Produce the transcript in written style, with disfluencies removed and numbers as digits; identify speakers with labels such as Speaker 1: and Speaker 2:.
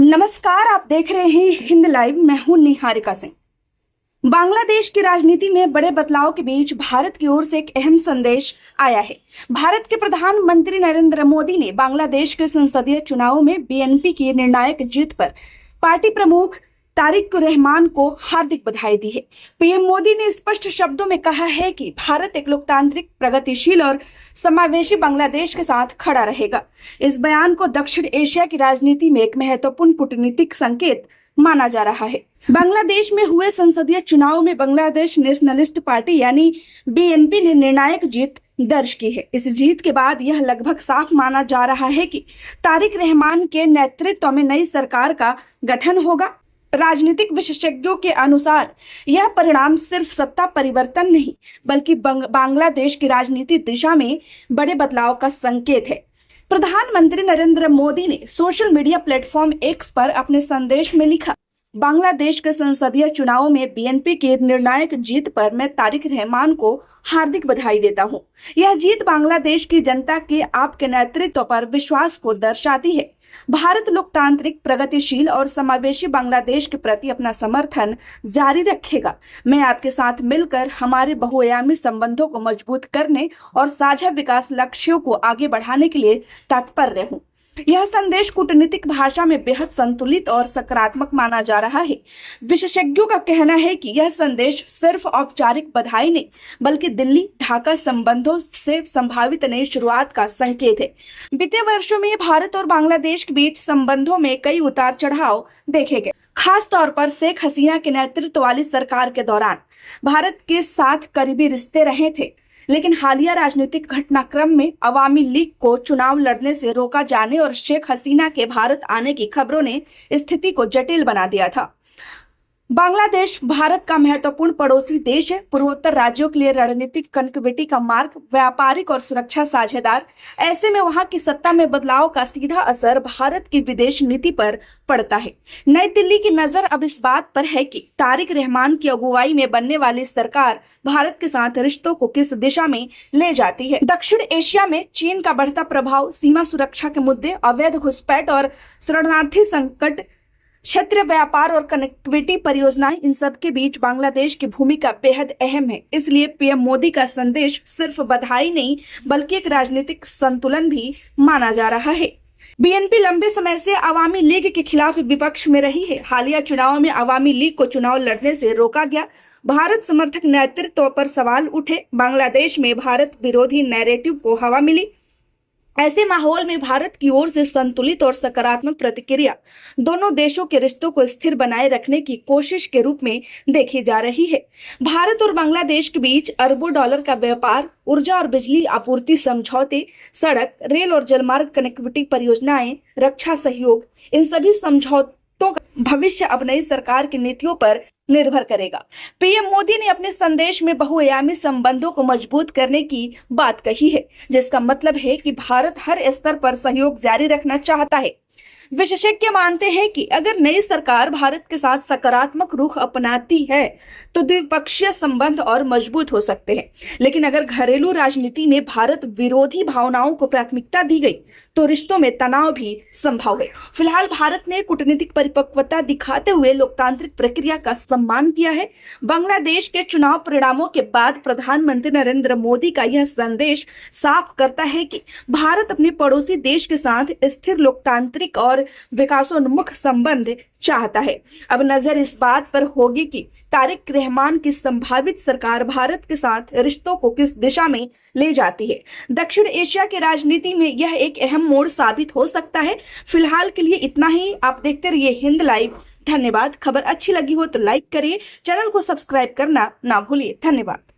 Speaker 1: नमस्कार, आप देख रहे हैं हिंद लाइव। मैं हूं निहारिका सिंह। बांग्लादेश की राजनीति में बड़े बदलाव के बीच भारत की ओर से एक अहम संदेश आया है। भारत के प्रधानमंत्री नरेंद्र मोदी ने बांग्लादेश के संसदीय चुनावों में बीएनपी की निर्णायक जीत पर पार्टी प्रमुख तारिक रहमान को हार्दिक बधाई दी है। पीएम मोदी ने स्पष्ट शब्दों में कहा है कि भारत एक लोकतांत्रिक, प्रगतिशील और समावेशी बांग्लादेश के साथ खड़ा रहेगा। इस बयान को दक्षिण एशिया की राजनीति में एक महत्वपूर्ण कूटनीतिक संकेत माना जा रहा है। बांग्लादेश में हुए संसदीय चुनाव में बांग्लादेश नेशनलिस्ट पार्टी यानी बीएनपी ने निर्णायक जीत दर्ज की है। इस जीत के बाद यह लगभग साफ माना जा रहा है कि तारिक रहमान के नेतृत्व में नई सरकार का गठन होगा। राजनीतिक विशेषज्ञों के अनुसार यह परिणाम सिर्फ सत्ता परिवर्तन नहीं बल्कि बांग्लादेश की राजनीतिक दिशा में बड़े बदलाव का संकेत है। प्रधानमंत्री नरेंद्र मोदी ने सोशल मीडिया प्लेटफॉर्म एक्स पर अपने संदेश में लिखा, बांग्लादेश के संसदीय चुनावों में बीएनपी की निर्णायक जीत पर मैं तारिक रहमान को हार्दिक बधाई देता हूं। यह जीत बांग्लादेश की जनता के आपके नेतृत्व पर विश्वास को दर्शाती है। भारत लोकतांत्रिक, प्रगतिशील और समावेशी बांग्लादेश के प्रति अपना समर्थन जारी रखेगा। मैं आपके साथ मिलकर हमारे बहुआयामी संबंधों को मजबूत करने और साझा विकास लक्ष्यों को आगे बढ़ाने के लिए तत्पर हूं। यह संदेश कूटनीतिक भाषा में बेहद संतुलित और सकारात्मक माना जा रहा है। विशेषज्ञों का कहना है कि यह संदेश सिर्फ औपचारिक बधाई नहीं बल्कि दिल्ली ढाका संबंधों से संभावित नई शुरुआत का संकेत है। बीते वर्षों में भारत और बांग्लादेश के बीच संबंधों में कई उतार चढ़ाव देखे गए। खास तौर पर शेख हसीना के नेतृत्व वाली सरकार के दौरान भारत के साथ करीबी रिश्ते रहे थे, लेकिन हालिया राजनीतिक घटनाक्रम में अवामी लीग को चुनाव लड़ने से रोका जाने और शेख हसीना के भारत आने की खबरों ने स्थिति को जटिल बना दिया था। बांग्लादेश भारत का महत्वपूर्ण पड़ोसी देश है, पूर्वोत्तर राज्यों के लिए रणनीतिक कनेक्टिविटी का मार्ग, व्यापारिक और सुरक्षा साझेदार। ऐसे में वहां की सत्ता में बदलाव का सीधा असर भारत की विदेश नीति पर पड़ता है। नई दिल्ली की नजर अब इस बात पर है कि तारिक रहमान की अगुवाई में बनने वाली सरकार भारत के साथ रिश्तों को किस दिशा में ले जाती है। दक्षिण एशिया में चीन का बढ़ता प्रभाव, सीमा सुरक्षा के मुद्दे, अवैध घुसपैठ और शरणार्थी संकट, क्षेत्रीय व्यापार और कनेक्टिविटी परियोजनाएं, इन सब के बीच बांग्लादेश की भूमिका बेहद अहम है। इसलिए पीएम मोदी का संदेश सिर्फ बधाई नहीं बल्कि एक राजनीतिक संतुलन भी माना जा रहा है। बीएनपी लंबे समय से अवामी लीग के खिलाफ विपक्ष में रही है। हालिया चुनाव में अवामी लीग को चुनाव लड़ने से रोका गया। भारत समर्थक नेतृत्व पर सवाल उठे। बांग्लादेश में भारत विरोधी नैरेटिव को हवा मिली। ऐसे माहौल में भारत की ओर से संतुलित और सकारात्मक प्रतिक्रिया दोनों देशों के रिश्तों को स्थिर बनाए रखने की कोशिश के रूप में देखी जा रही है। भारत और बांग्लादेश के बीच अरबों डॉलर का व्यापार, ऊर्जा और बिजली आपूर्ति समझौते, सड़क, रेल और जलमार्ग कनेक्टिविटी परियोजनाएं, रक्षा सहयोग, इन सभी समझौतों का भविष्य अब नई सरकार की नीतियों पर निर्भर करेगा। पीएम मोदी ने अपने संदेश में बहुआयामी संबंधों को मजबूत करने की बात कही है, जिसका मतलब है कि भारत हर स्तर पर सहयोग जारी रखना चाहता है। विशेषज्ञ मानते हैं कि अगर नई सरकार भारत के साथ सकारात्मक रुख अपनाती है तो द्विपक्षीय संबंध और मजबूत हो सकते हैं, लेकिन अगर घरेलू राजनीति में भारत विरोधी भावनाओं को प्राथमिकता दी गई तो रिश्तों में तनाव भी संभव है। फिलहाल भारत ने कूटनीतिक परिपक्वता दिखाते हुए लोकतांत्रिक प्रक्रिया का सम्मान किया है। बांग्लादेश के चुनाव परिणामों के बाद प्रधानमंत्री नरेंद्र मोदी का यह संदेश साफ करता है कि भारत अपने पड़ोसी देश के साथ स्थिर लोकतांत्रिक और विकासोन्मुख संबंध चाहता है। अब नजर इस बात पर होगी कि तारिक रहमान की संभावित सरकार भारत के साथ रिश्तों को किस दिशा में ले जाती है। दक्षिण एशिया की राजनीति में यह एक अहम मोड़ साबित हो सकता है। फिलहाल के लिए इतना ही। आप देखते रहिए हिंद लाइव। धन्यवाद। खबर अच्छी लगी हो तो लाइक करिए, चैनल को सब्सक्राइब करना ना भूलिए। धन्यवाद।